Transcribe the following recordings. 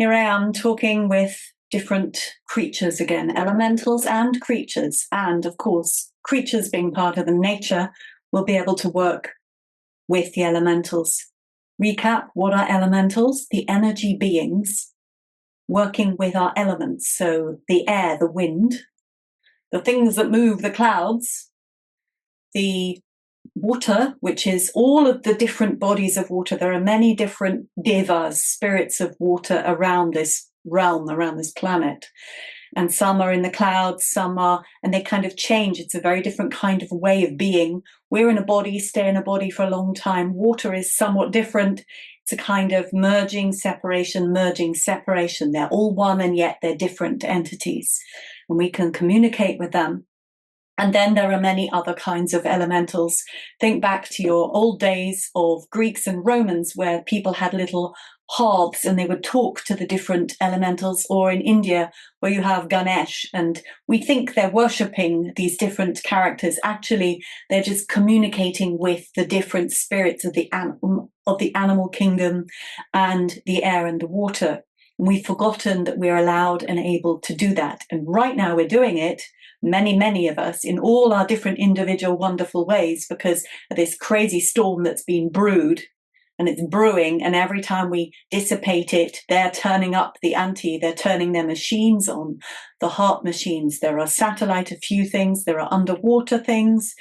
Here I am talking with different creatures again, elementals and creatures. And of course, creatures being part of the nature will be able to work with the elementals. Recap, what are elementals? The energy beings working with our elements. So the air, the wind, the things that move the clouds, the water, which is all of the different bodies of water. There are many different devas, spirits of water around this realm, around this planet. And some are in the clouds, some are, and they kind of change. It's a very different kind of way of being. We're in a body, stay in a body for a long time. Water is somewhat different. It's a kind of merging, separation. They're all one and yet they're different entities. And we can communicate with them. And then there are many other kinds of elementals. Think back to your old days of Greeks and Romans where people had little hearths and they would talk to the different elementals, or in India where you have Ganesh and we think they're worshipping these different characters. Actually, they're just communicating with the different spirits of the animal kingdom and the air and the water. And we've forgotten that we're allowed and able to do that. And right now we're doing it, many of us, in all our different individual wonderful ways, because of this crazy storm that's been brewed and it's brewing, and every time we dissipate it, they're turning up the ante, they're turning their machines on, the heart machines. There are satellite, a few things, there are underwater things,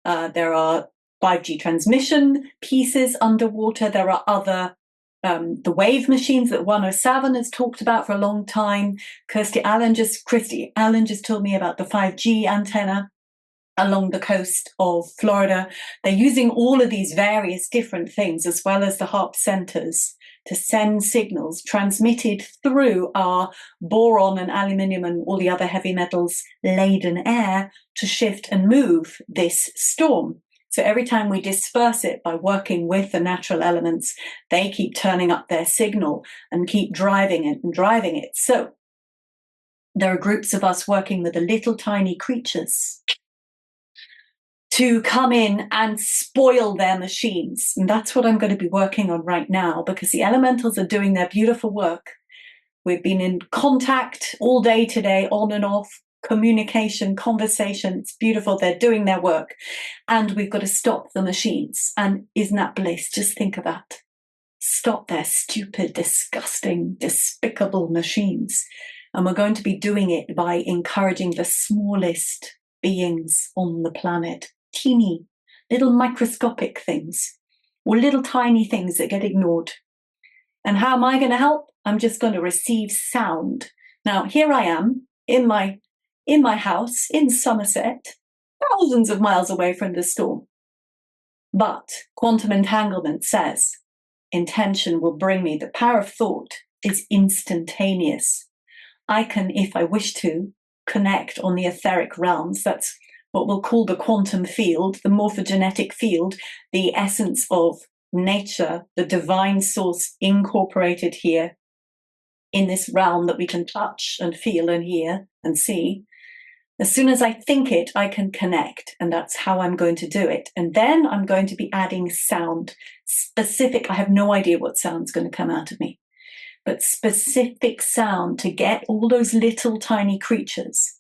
there are 5G transmission pieces underwater, there are other the wave machines that Wano Savin has talked about for a long time. Christy Allen just told me about the 5G antenna along the coast of Florida. They're using all of these various different things, as well as the HARP centers, to send signals transmitted through our boron and aluminium and all the other heavy metals laden air to shift and move this storm. So every time we disperse it by working with the natural elements, they keep turning up their signal and keep driving it and driving it. So there are groups of us working with the little tiny creatures to come in and spoil their machines. And that's what I'm going to be working on right now, because the elementals are doing their beautiful work. We've been in contact all day today, on and off, communication, conversation. It's beautiful. They're doing their work. And we've got to stop the machines. And isn't that bliss? Just think of that. Stop their stupid, disgusting, despicable machines. And we're going to be doing it by encouraging the smallest beings on the planet. Teeny, little microscopic things, or little tiny things that get ignored. And how am I going to help? I'm just going to receive sound. Now, here I am in my house in Somerset, thousands of miles away from the storm. But quantum entanglement says intention will bring me. The power of thought is instantaneous. I can, if I wish to, connect on the etheric realms. That's what we'll call the quantum field, the morphogenetic field, the essence of nature, the divine source incorporated here in this realm that we can touch and feel and hear and see. As soon as I think it, I can connect, and that's how I'm going to do it. And then I'm going to be adding sound, specific. I have no idea what sound's going to come out of me, but specific sound to get all those little tiny creatures.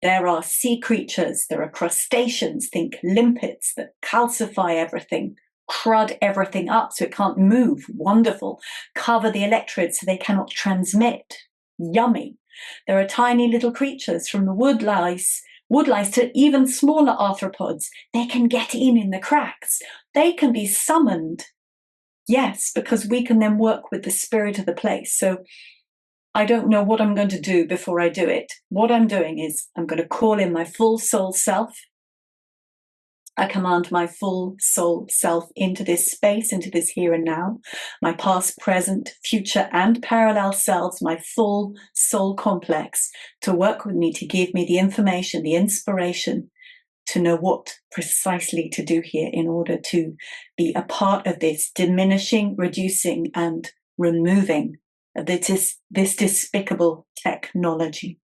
There are sea creatures, there are crustaceans, think limpets that calcify everything, crud everything up so it can't move. Wonderful. Cover the electrodes so they cannot transmit. Yummy. There are tiny little creatures from the wood lice to even smaller arthropods. They can get in the cracks. They can be summoned. Yes, because we can then work with the spirit of the place. So I don't know what I'm going to do before I do it. What I'm doing is I'm going to call in my full soul self. I command my full soul self into this space, into this here and now, my past, present, future, and parallel selves, my full soul complex, to work with me, to give me the information, the inspiration, to know what precisely to do here in order to be a part of this diminishing, reducing, and removing this despicable technology.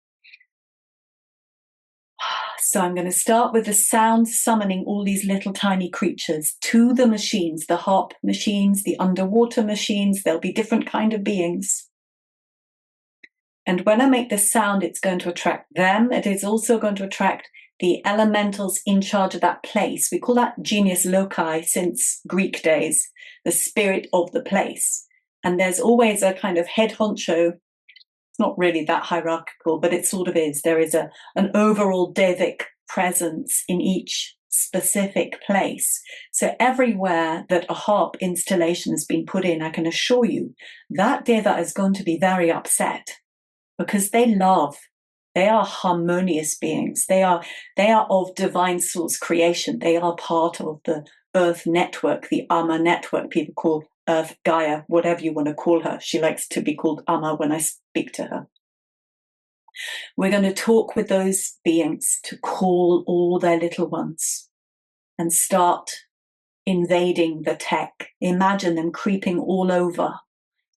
So I'm going to start with the sound summoning all these little tiny creatures to the machines, the HARP machines, the underwater machines. There'll be different kind of beings. And when I make this sound, it's going to attract them. It is also going to attract the elementals in charge of that place. We call that genius loci since Greek days, the spirit of the place. And there's always a kind of head honcho. It's not really that hierarchical, but it sort of is. There is an overall devic presence in each specific place. So everywhere that a harp installation has been put in, I can assure you that deva is going to be very upset, because they are harmonious beings. They are of divine source creation. They are part of the earth network, the Amma network. People call Earth Gaia, whatever you want to call her. She likes to be called Amma when I speak to her. We're going to talk with those beings to call all their little ones and start invading the tech. Imagine them creeping all over,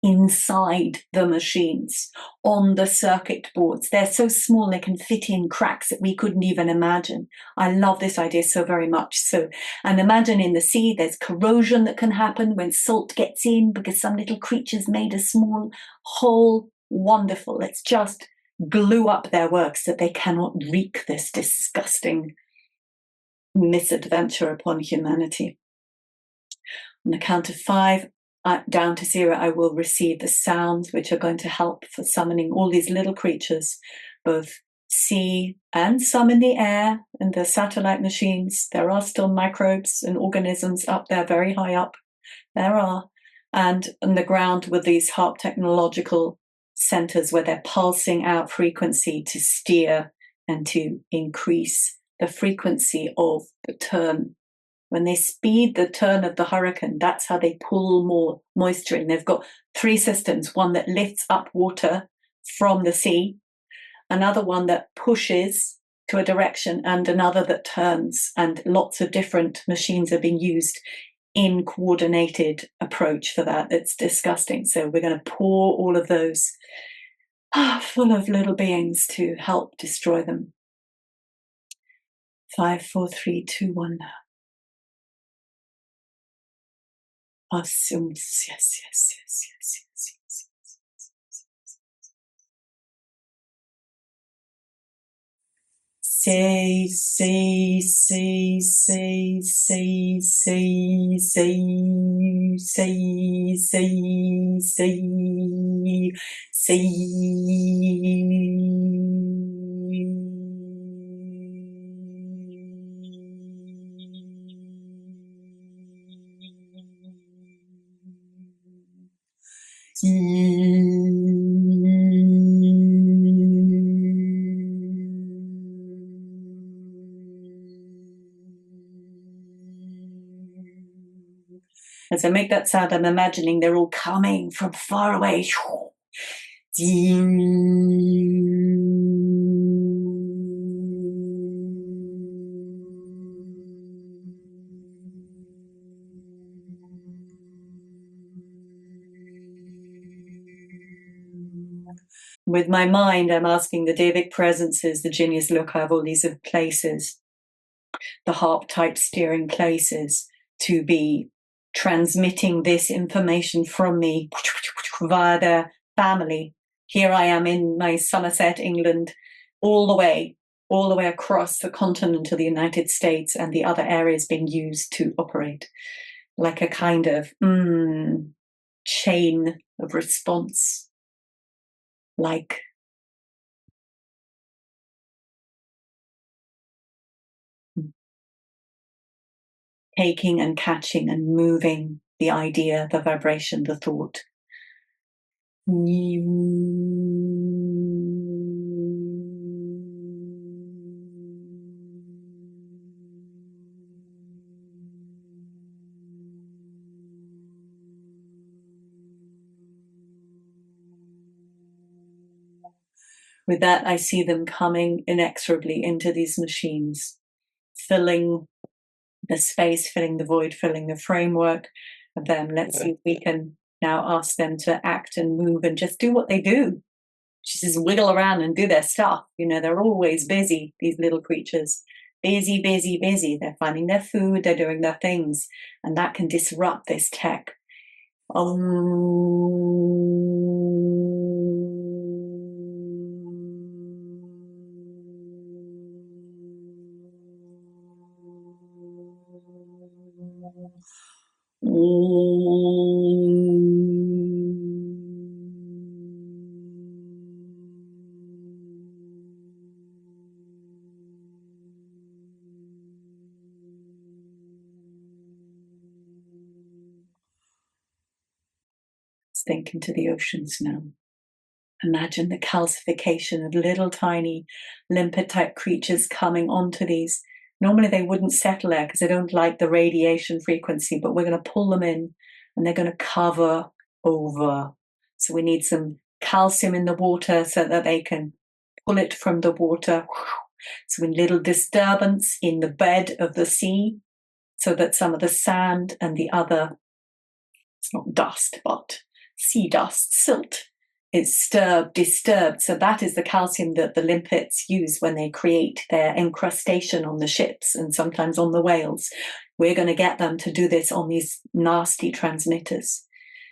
inside the machines, on the circuit boards. They're so small they can fit in cracks that we couldn't even imagine. I love this idea so very much. So, and imagine in the sea, there's corrosion that can happen when salt gets in because some little creature's made a small hole. Wonderful. Let's just glue up their works that they cannot wreak this disgusting misadventure upon humanity. On the count of 5, down to 0, I will receive the sounds which are going to help for summoning all these little creatures, both sea and some in the air, and the satellite machines. There are still microbes and organisms up there, very high up. There are. And on the ground with these harp technological centers where they're pulsing out frequency to steer and to increase the frequency of the turn. When they speed the turn of the hurricane, that's how they pull more moisture in. They've got 3 systems, one that lifts up water from the sea, another one that pushes to a direction, and another that turns. And lots of different machines are being used in coordinated approach for that. It's disgusting. So we're going to pour all of those full of little beings to help destroy them. 5, 4, 3, 2, 1 now. Assumes, yes, yes, yes, yes, yes, yes. Say, say, say, say, say, say, say, say, say, say, say. As I make that sound, I'm imagining they're all coming from far away. With my mind, I'm asking the Devic presences, the genius loci of all these places, the harp type steering places, to be transmitting this information from me via their family. Here I am in my Somerset, England, all the way across the continent of the United States, and the other areas being used to operate like a kind of chain of response, like taking and catching and moving the idea, the vibration, the thought. With that, I see them coming inexorably into these machines, filling the space, filling the void, filling the framework of them. Let's see if we can now ask them to act and move and just do what they do. Just wiggle around and do their stuff. You know, they're always busy, these little creatures. Busy, busy, busy. They're finding their food, they're doing their things. And that can disrupt this tech. Let's think into the oceans now. Imagine the calcification of little tiny limpet type creatures coming onto these. Normally they wouldn't settle there because they don't like the radiation frequency, but we're going to pull them in and they're going to cover over. So we need some calcium in the water so that they can pull it from the water. So a little disturbance in the bed of the sea so that some of the sand and the other, it's not dust, but sea dust, silt, is disturbed. So that is the calcium that the limpets use when they create their encrustation on the ships and sometimes on the whales. We're going to get them to do this on these nasty transmitters.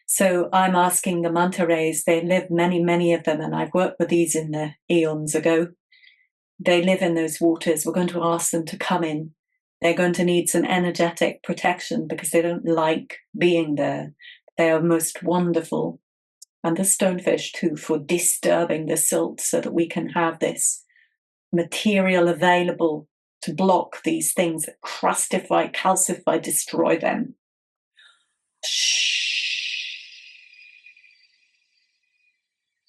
So I'm asking the manta rays, they live many of them, and I've worked with these in the eons ago. They live in those waters. We're going to ask them to come in. They're going to need some energetic protection because they don't like being there. They are most wonderful. And the stonefish too, for disturbing the silt so that we can have this material available to block these things that crustify, calcify, destroy them.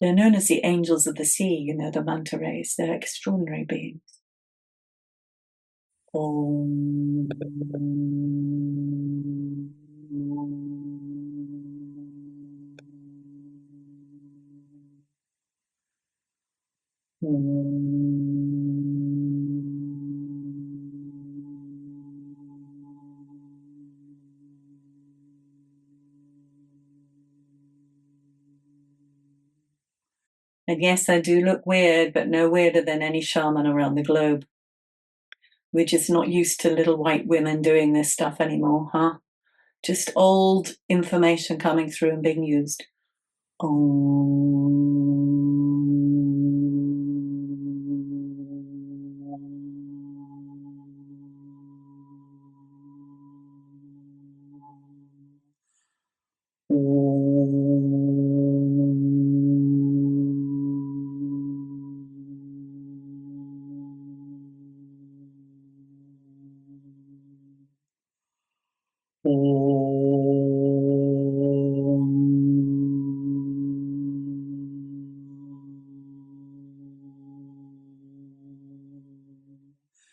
They're known as the angels of the sea, the manta rays. They're extraordinary beings. Om. And yes, I do look weird, but no weirder than any shaman around the globe. We're just not used to little white women doing this stuff anymore, huh? Just old information coming through and being used.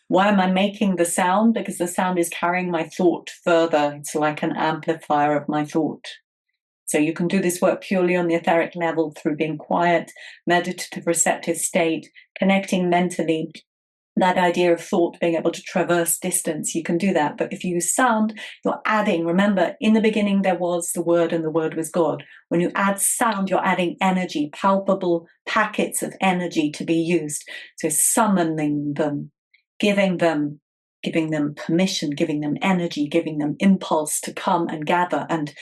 Why am I making the sound? Because the sound is carrying my thought further. It's like an amplifier of my thought. So you can do this work purely on the etheric level through being quiet, meditative, receptive state, connecting mentally. That idea of thought being able to traverse distance, you can do that. But if you use sound, you're adding. Remember, in the beginning there was the word and the word was God. When you add sound, you're adding energy, palpable packets of energy to be used. So summoning them, giving them permission, giving them energy, giving them impulse to come and gather and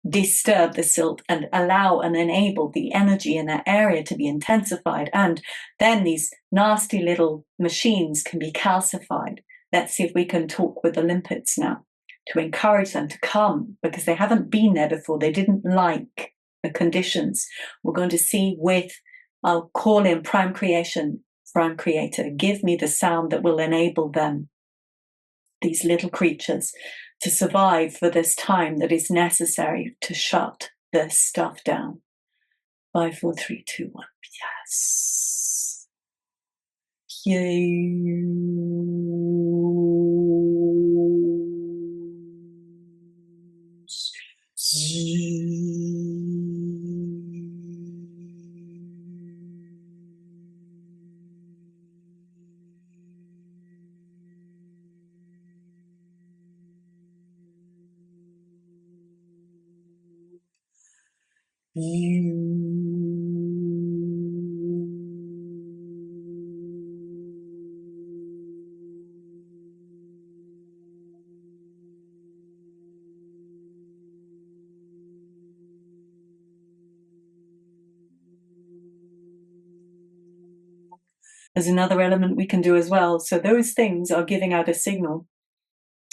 disturb the silt and allow and enable the energy in that area to be intensified. And then these nasty little machines can be calcified. Let's see if we can talk with the limpets now to encourage them to come, because they haven't been there before. They didn't like the conditions. We're going to see I'll call in Prime Creation, Prime Creator, give me the sound that will enable them, these little creatures, to survive for this time that is necessary to shut this stuff down. 5, 4, 3, 2, 1. Yes. Yay. There's another element we can do as well. So those things are giving out a signal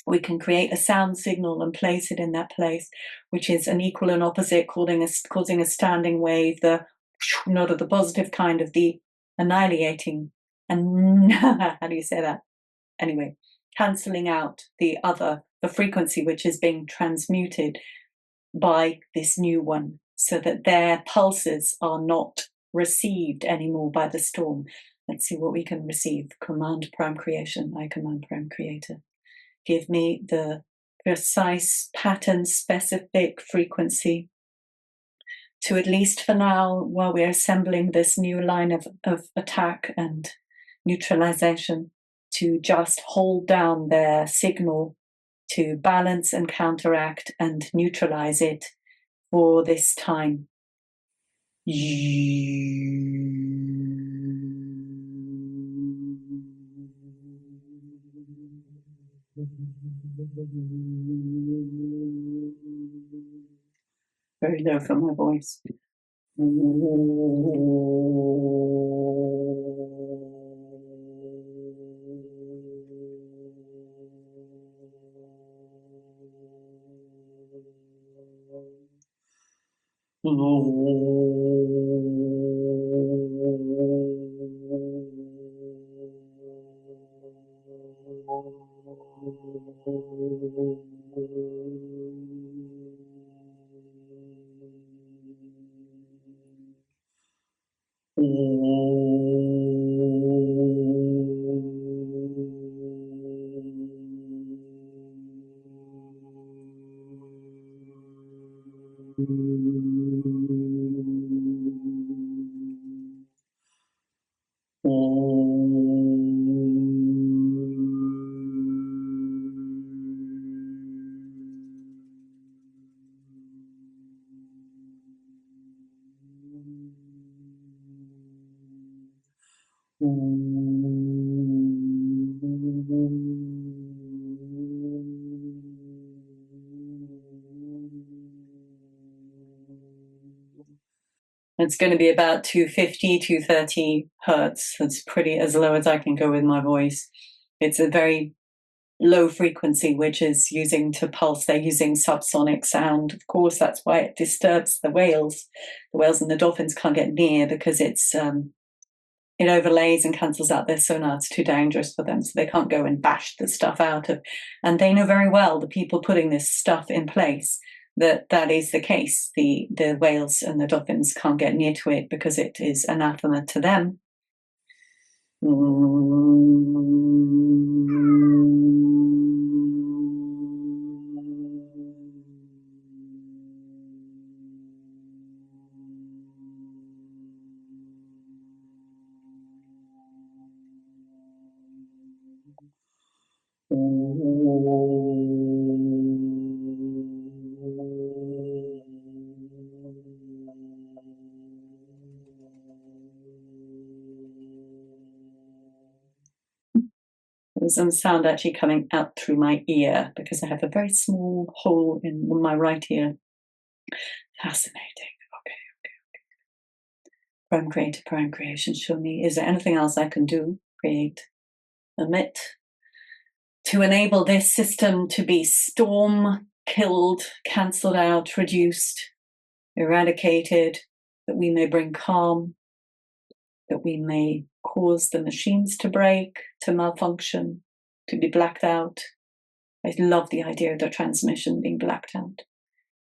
we can create a sound signal and place it in that place, which is an equal and opposite, causing a standing wave, the not of the positive kind, of the annihilating, and how do you say that? Anyway, cancelling out the frequency which is being transmuted by this new one, so that their pulses are not received anymore by the storm. Let's see what we can receive. Command prime creation, I command prime creator. Give me the precise pattern specific frequency to, at least for now, while we're assembling this new line of attack and neutralization, to just hold down their signal, to balance and counteract and neutralize it for this time. Very low for my voice. It's going to be about 250, 230 hertz. That's pretty as low as I can go with my voice. It's a very low frequency, which is using to pulse. They're using subsonic sound. Of course, that's why it disturbs the whales. The whales and the dolphins can't get near, because it overlays and cancels out their sonar. It's too dangerous for them, so they can't go and bash the stuff out of. And they know very well, the people putting this stuff in place, that is the case. The whales and the dolphins can't get near to it because it is anathema to them. There's some sound actually coming out through my ear, because I have a very small hole in my right ear. Fascinating. Okay. Prime creator, prime creation, show me. Is there anything else I can do? Create, emit, to enable this system to be storm killed, cancelled out, reduced, eradicated, that we may bring calm, that we may cause the machines to break, to malfunction, to be blacked out. I love the idea of the transmission being blacked out.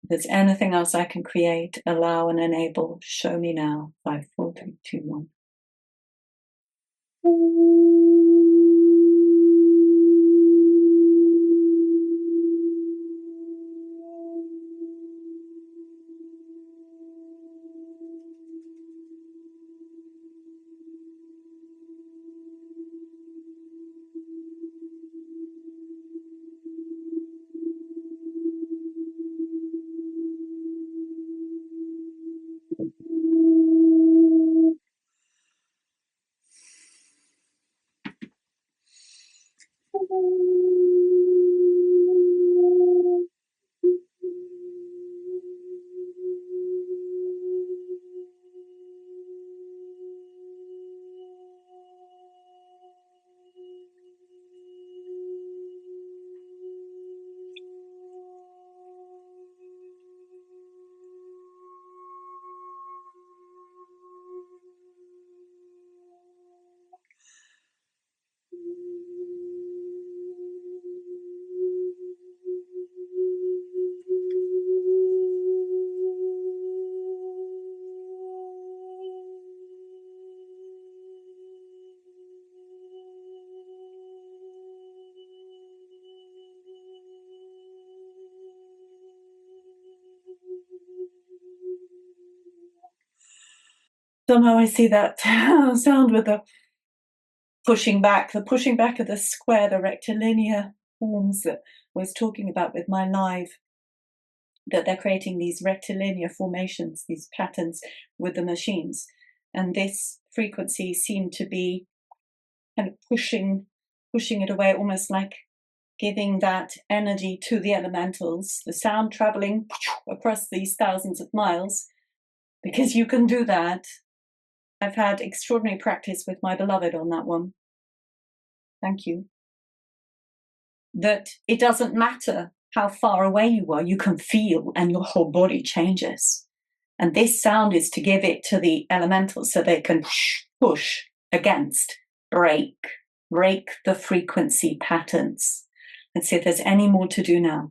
If there's anything else I can create, allow and enable, show me now. 5, 4, 3, 2, 1. Somehow I see that sound with the pushing back of the square, the rectilinear forms that I was talking about with my live, that they're creating these rectilinear formations, these patterns with the machines. And this frequency seemed to be kind of pushing it away, almost like giving that energy to the elementals, the sound traveling across these thousands of miles, because you can do that. I've had extraordinary practice with my beloved on that one. Thank you. That it doesn't matter how far away you are, you can feel and your whole body changes. And this sound is to give it to the elementals so they can push against, break the frequency patterns. Let's see if there's any more to do now.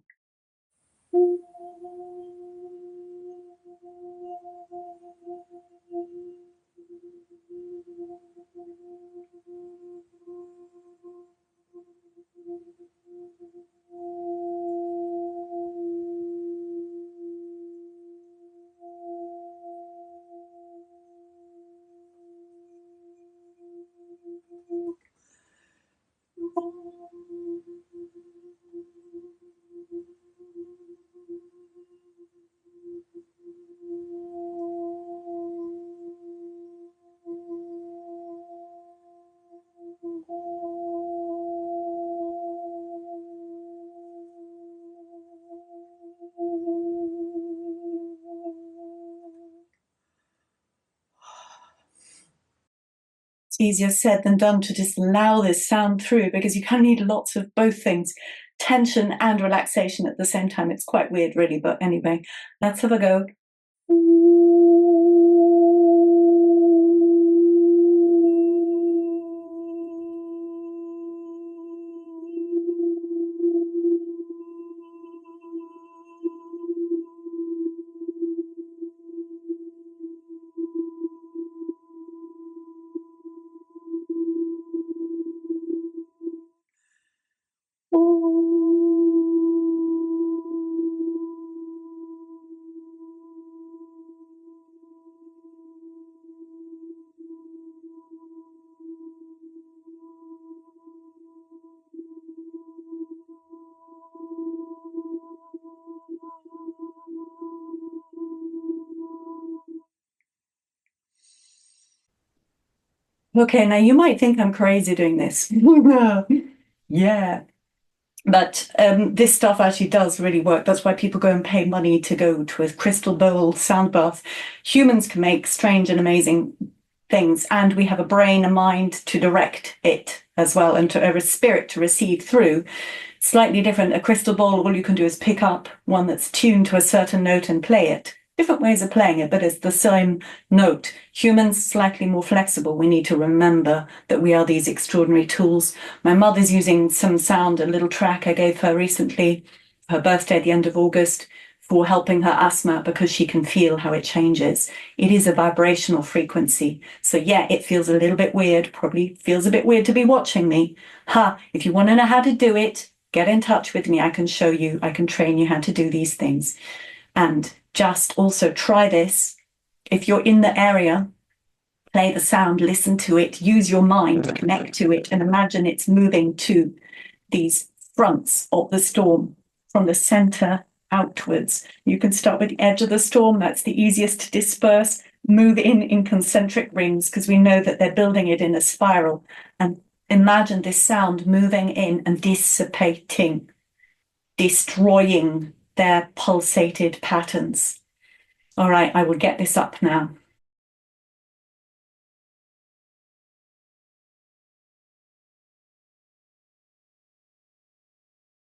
It's easier said than done to just allow this sound through, because you kind of need lots of both things, tension and relaxation at the same time. It's quite weird, really, but anyway, let's have a go. Okay, now you might think I'm crazy doing this. Yeah. But this stuff actually does really work. That's why people go and pay money to go to a crystal bowl sound bath. Humans can make strange and amazing things, and we have a brain, a mind to direct it as well, and a spirit to receive through. Slightly different. A crystal ball, all you can do is pick up one that's tuned to a certain note and play it. Different ways of playing it, but it's the same note. Humans, slightly more flexible. We need to remember that we are these extraordinary tools. My mother's using some sound, a little track I gave her recently, her birthday at the end of August, for helping her asthma, because she can feel how it changes. It is a vibrational frequency. So yeah, it feels a little bit weird, probably feels a bit weird to be watching me. If you want to know how to do it, get in touch with me. I can show you, I can train you how to do these things. And just also try this. If you're in the area, play the sound, listen to it, use your mind to connect to it, and imagine it's moving to these fronts of the storm from the center outwards. You can start with the edge of the storm. That's the easiest to disperse. Move in concentric rings, because we know that they're building it in a spiral. And imagine this sound moving in and dissipating, destroying their pulsated patterns. All right, I will get this up now.